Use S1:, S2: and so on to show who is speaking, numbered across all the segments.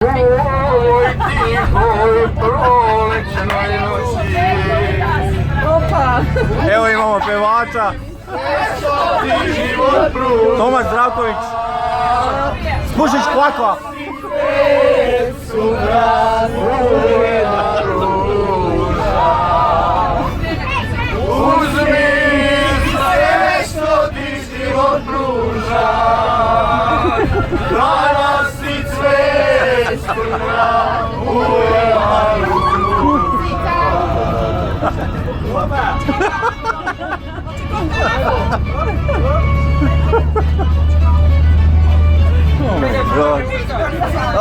S1: ovoj tihoj prolećnoj noći.
S2: Opa!
S3: Evo imamo pevača.
S1: Ti život pruža.
S3: Tomas Zdravković. Spušić Kvakva.
S1: Uzmi sve što ti život pruža. Danas ti cvet svrna uvela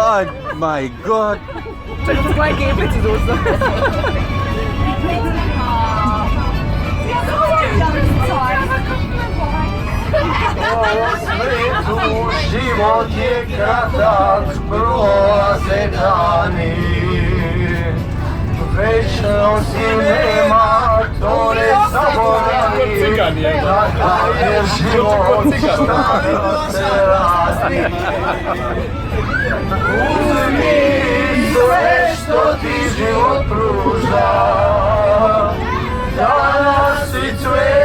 S3: Oh my god.
S2: Čekaj, koje kepice dosta?
S1: svetu život je kratak, prolaze dani. Večnost je nema, to ne zaboravi. Takav je život, stvarno se radi. Uzmi sve što ti život pruža. Danas si cvet